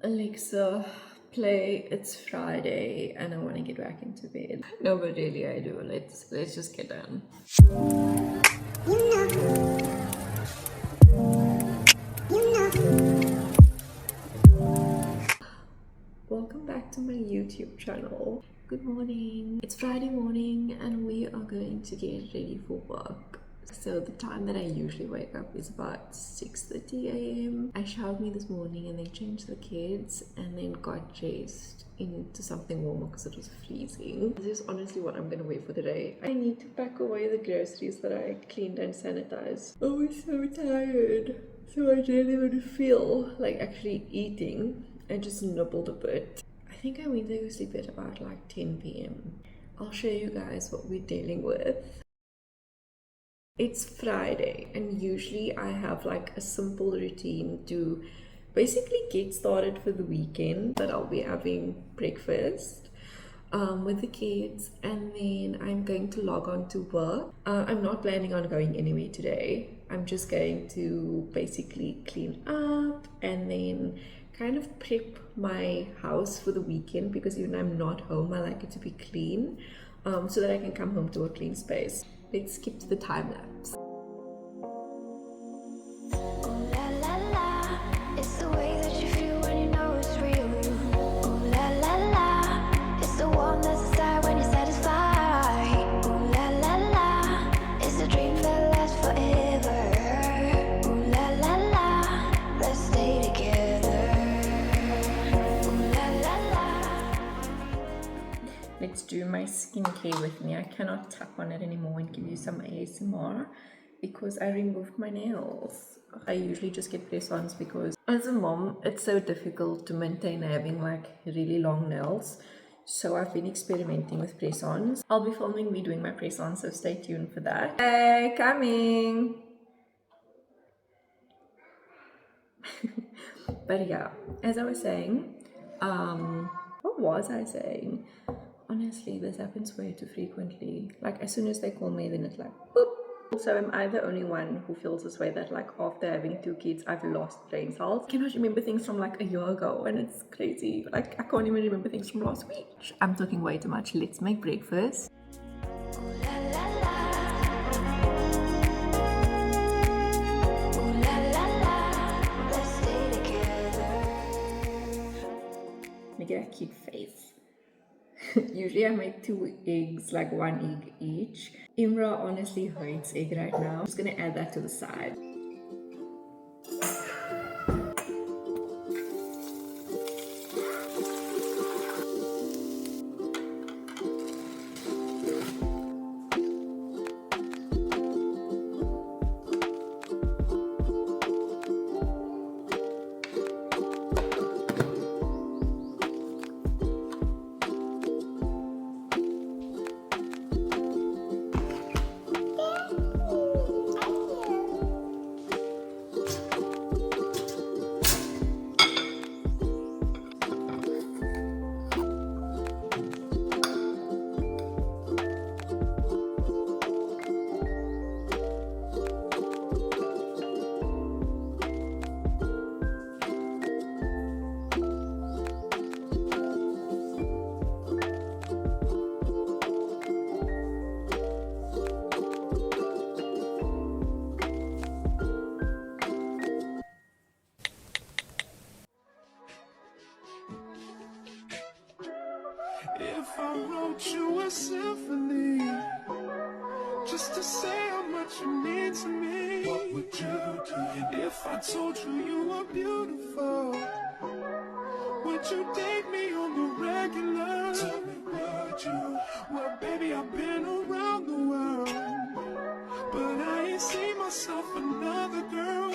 Alexa, play It's Friday and I want to get back into bed. No, but really I do. Let's just get done. Welcome back to my YouTube channel. Good morning. It's Friday morning and we are going to get ready for work. So the time that I usually wake up is about 6:30 a.m. I showered me this morning and then changed the kids and then got dressed into something warmer because it was freezing. This is honestly what I'm gonna wear for the day. I need to pack away the groceries that I cleaned and sanitized. I was so tired, so I didn't even feel like actually eating. I just nibbled a bit. I think I went to go sleep at about like 10 p.m. I'll show you guys what we're dealing with. It's Friday and usually I have like a simple routine to basically get started for the weekend. That I'll be having breakfast with the kids and then I'm going to log on to work. I'm not planning on going anywhere today. I'm just going to basically clean up and then kind of prep my house for the weekend because even I'm not home, I like it to be clean so that I can come home to a clean space. Let's skip to the time lapse. Let's do my skincare with me. I cannot tap on it anymore and give you some ASMR because I removed my nails. I usually just get press-ons because as a mom, it's so difficult to maintain having like really long nails. So I've been experimenting with press-ons. I'll be filming me doing my press-ons, so stay tuned for that. Hey, coming! But yeah, as I was saying, what was I saying? Honestly, this happens way too frequently. Like as soon as they call me, then it's like boop. So am I the only one who feels this way, that like after having 2 kids I've lost brain cells? I cannot remember things from like a year ago and it's crazy. Like I can't even remember things from last week. I'm talking way too much. Let's make breakfast. Make it a cute face. Usually I make 2 eggs, like 1 egg each. Imra honestly hates egg right now. I'm just gonna add that to the side. If I wrote you a symphony, just to say how much you mean to me, what would you do? If I told you you were beautiful, would you date me on the regular? Tell me, would you? Well, baby, I've been around the world, but I ain't seen myself another girl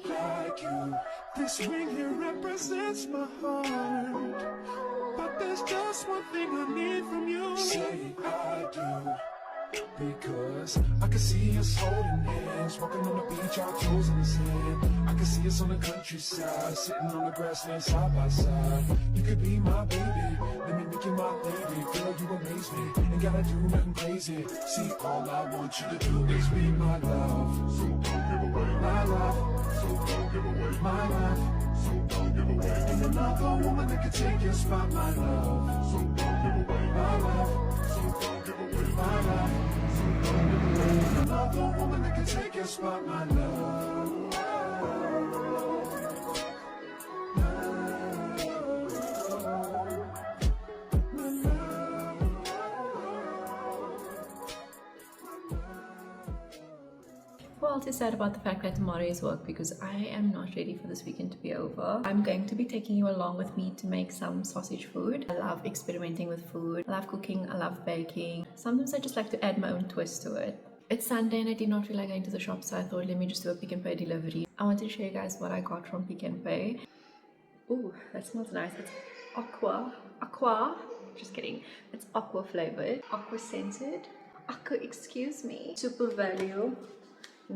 like you. This ring here represents my heart, but there's just one thing I need from you. Say I do, because I can see us holding hands, walking on the beach, our toes in the sand. I can see us on the countryside, sitting on the grassland side by side. You could be my baby, let me make you my lady. Girl, you amaze me, ain't gotta do nothing crazy. See, all I want you to do is be my love. So don't give away my love. So don't give away my love. So don't give away. And another woman that can take your spot, my love. So don't give away my love. So don't give away my love. So don't give away. And another woman that can take your spot, my love. Well, to sad about the fact that tomorrow is work because I am not ready for this weekend to be over. I'm going to be taking you along with me to make some sausage food. I love experimenting with food. I love cooking. I love baking. Sometimes I just like to add my own twist to it. It's Sunday and I did not feel like going to the shop, so I thought let me just do a Pick n Pay delivery. I wanted to show you guys what I got from Pick n Pay. Ooh, that smells nice. It's aqua, just kidding. It's aqua flavored, aqua scented, excuse me. Super value.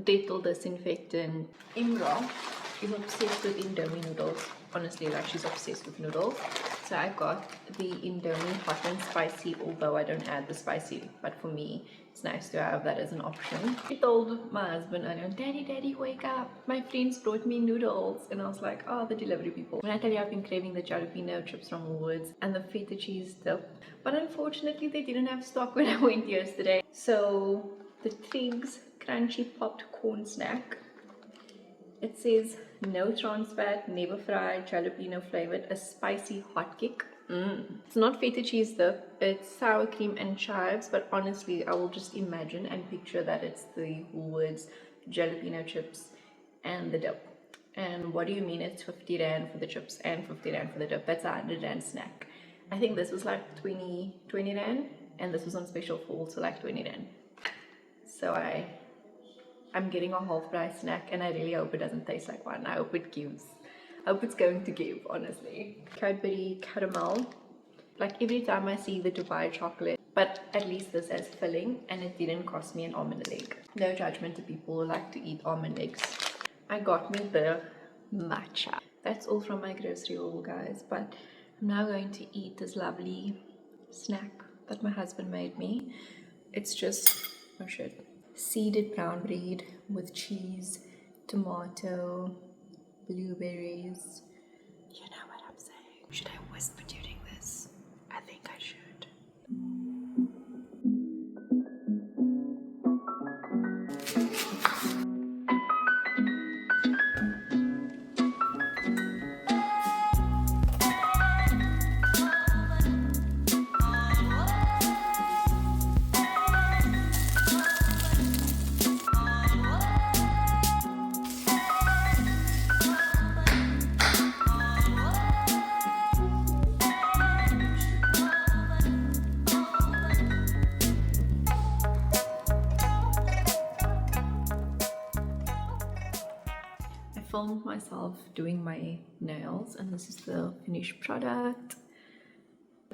Dettol disinfectant. Imra is obsessed with Indomie noodles. Honestly, like she's obsessed with noodles. So I got the Indomie hot and spicy, although I don't add the spicy, but for me it's nice to have that as an option. I told my husband earlier, Daddy, wake up, my friends brought me noodles. And I was like, oh, the delivery people. When I tell you I've been craving the jalapeno chips from Woolworths and the feta cheese dip, but unfortunately they didn't have stock when I went yesterday. So the Triggs crunchy popped corn snack. It says no trans fat, never fried, jalapeno flavored, a spicy hot kick. It's not feta cheese though, it's sour cream and chives, but honestly I will just imagine and picture that it's the Woolworths jalapeno chips and the dip. And what do you mean it's 50 rand for the chips and 50 rand for the dip? That's a 100 rand snack. I think this was like 20 rand and this was on special for also like 20 rand. So I'm getting a half price snack and I really hope it doesn't taste like one. I hope it gives. I hope it's going to give, honestly. Cadbury caramel. Like every time I see the Dubai chocolate, but at least this has filling and it didn't cost me an arm and a leg. No judgment to people who like to eat almond eggs. I got me the matcha. That's all from my grocery haul, guys. But I'm now going to eat this lovely snack that my husband made me. It's just, oh shit, seeded brown bread with cheese, tomato, blueberries. You know what I'm saying? Should I whisper during this? I think I should. Filmed myself doing my nails and this is the finished product.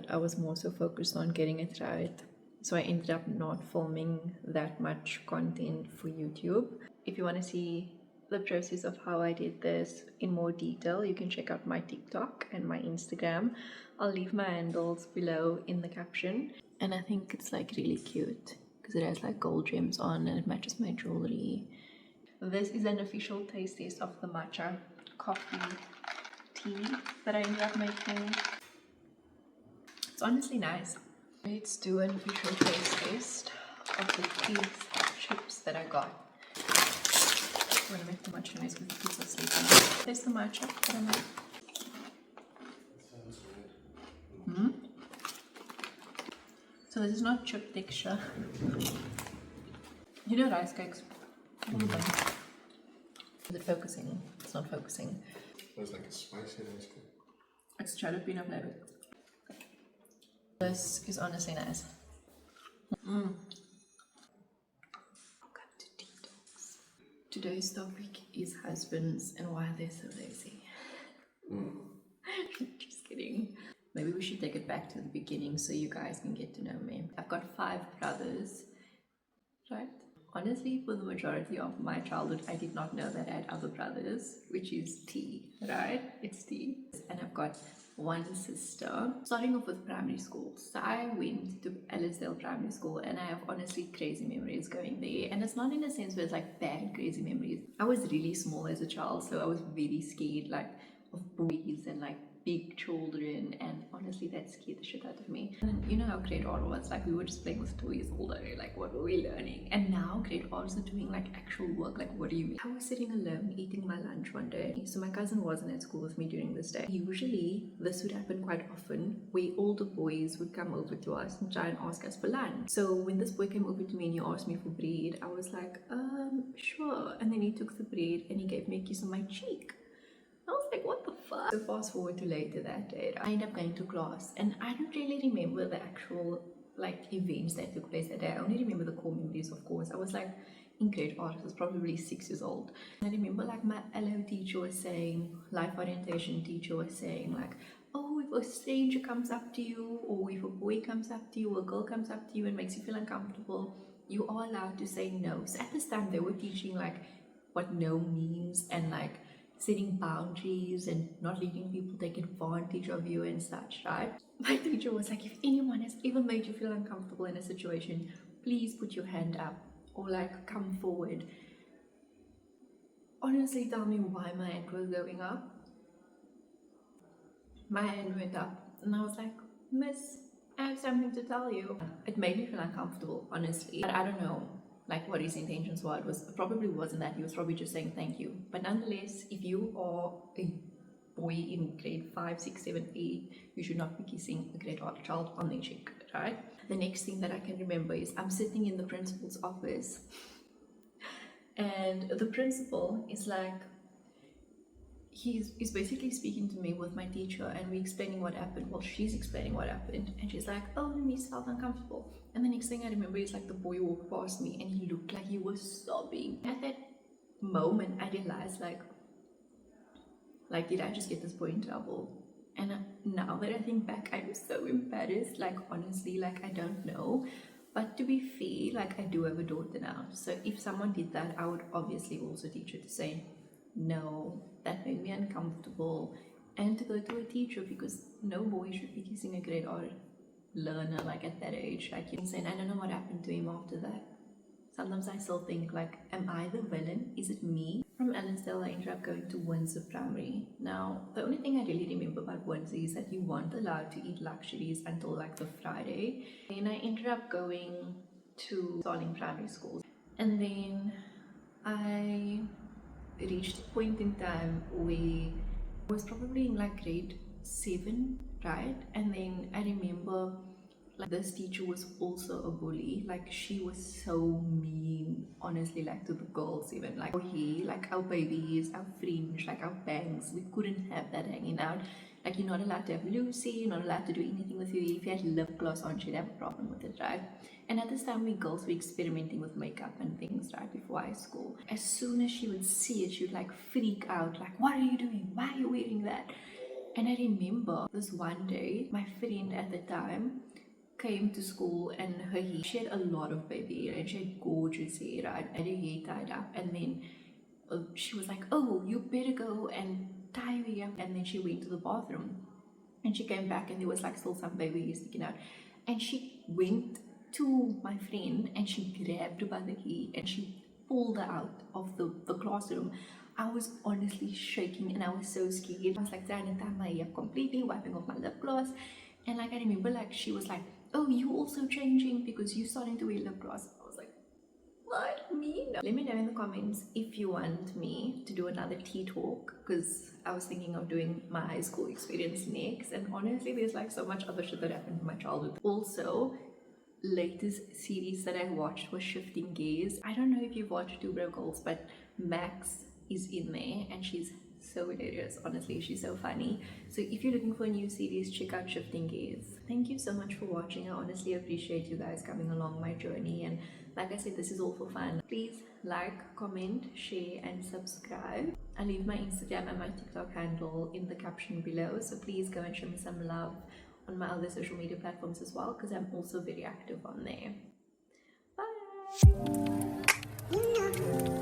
I was more so focused on getting it right, so I ended up not filming that much content for YouTube. If you want to see the process of how I did this in more detail, you can check out my TikTok and my Instagram. I'll leave my handles below in the caption. And I think it's like really cute because it has like gold gems on and it matches my jewelry. This is an official taste test of the matcha coffee tea that I ended up making. It's honestly nice. Let's do an official taste test of the Triggs chips that I got. I'm gonna make too much noise because the kids are sleeping. Taste the matcha that I made. So this is not chip texture. You know rice cakes. Is it focusing? It's not focusing. It's like a spicy rice cake. It's jalapeno flavored. This is honestly nice. Welcome to Detox. Today's topic is husbands and why they're so lazy. Just kidding. Maybe we should take it back to the beginning so you guys can get to know me. I've got 5 brothers, right? Honestly, for the majority of my childhood, I did not know that I had other brothers, which is T, right? It's T. And I've got 1 sister. Starting off with primary school. So I went to Ellisdale Primary School and I have honestly crazy memories going there. And it's not in a sense where it's like bad crazy memories. I was really small as a child, so I was very scared like of boys and like big children, and honestly that scared the shit out of me. And you know how grade R was, like we were just playing with toys all day, like what were we learning? And now grade R's are doing like actual work, like what do you mean? I was sitting alone eating my lunch one day, so my cousin wasn't at school with me during this day. Usually this would happen quite often where older boys would come over to us and try and ask us for lunch. So when this boy came over to me and he asked me for bread, I was like, sure. And then he took the bread and he gave me a kiss on my cheek. I was like, what the fuck? So fast forward to later that day, I ended up going to class and I don't really remember the actual like events that took place that day. I only remember the core memories, of course. I was like in grade art, I was probably 6 years old. I remember like my LO teacher was saying, life orientation teacher was saying like, oh, if a stranger comes up to you, or if a boy comes up to you, or a girl comes up to you and makes you feel uncomfortable, you are allowed to say no. So at this time they were teaching like what no means and like setting boundaries and not letting people take advantage of you and such, right? My teacher was like, if anyone has ever made you feel uncomfortable in a situation, please put your hand up or like come forward. Honestly, tell me why my hand was going up. My hand went up and I was like, miss, I have something to tell you. It made me feel uncomfortable, honestly. But I don't know like what his intentions were. It probably wasn't that. He was probably just saying thank you. But nonetheless, if you are a boy in grade 5, 6, 7, 8, you should not be kissing a grade 8 child on their cheek, right? The next thing that I can remember is I'm sitting in the principal's office and the principal is like, he's basically speaking to me with my teacher and we're explaining what happened. Well, she's explaining what happened and she's like, oh, Miss felt uncomfortable. And the next thing I remember is like the boy walked past me and he looked like he was sobbing. At that moment I realized like did I just get this boy in trouble? And now that I think back, I'm so embarrassed. Like honestly, like I don't know. But to be fair, like I do have a daughter now, so if someone did that, I would obviously also teach her to say no, that made me uncomfortable, and to go to a teacher, because no boy should be kissing a grade or learner like at that age. Like you saying, I don't know what happened to him after that. Sometimes I still think like, am I the villain? Is it me? From Allensdale I ended up going to Windsor Primary. Now the only thing I really remember about Windsor is that you weren't allowed to eat luxuries until like the Friday. And I ended up going to Starling Primary School, and then I reached a point in time where I was probably in like grade 7, right? And then I remember like this teacher was also a bully. Like she was so mean, honestly, like to the girls, even like our hair, like our babies, our fringe, like our bangs, we couldn't have that hanging out. Like you're not allowed to have Lucy, you're not allowed to do anything with your hair. If you had lip gloss on, she'd have a problem with it, right? And at this time we girls were experimenting with makeup and things, right, before high school. As soon as she would see it, she would like freak out, like, what are you doing? Why are you wearing that? And I remember this one day, my friend at the time came to school and her hair, she had a lot of baby hair and she had gorgeous hair, right? And her hair tied up, and then she was like, oh, you better go and tie your hair up. And then she went to the bathroom and she came back and there was like still some baby hair sticking out, and she went to my friend and she grabbed her by the hair and she pulled her out of the classroom. I was honestly shaking and I was so scared. I was like trying to tie my hair completely, wiping off my lip gloss. And like I remember like she was like, oh, you also changing because you starting to wear lip gloss. I was like, what? Me? No. Let me know in the comments if you want me to do another tea talk, because I was thinking of doing my high school experience next, and honestly there's like so much other shit that happened in my childhood. Also, latest series that I watched was Shifting Gears. I don't know if you've watched Two Broke Girls, but Max is in there and she's so hilarious. Honestly, she's so funny. So if you're looking for a new series, check out Shifting Gears. Thank you so much for watching. I honestly appreciate you guys coming along my journey, and like I said, this is all for fun. Please like, comment, share and subscribe. I leave my Instagram and my TikTok handle in the caption below, so please go and show me some love on my other social media platforms as well, because I'm also very active on there. Bye.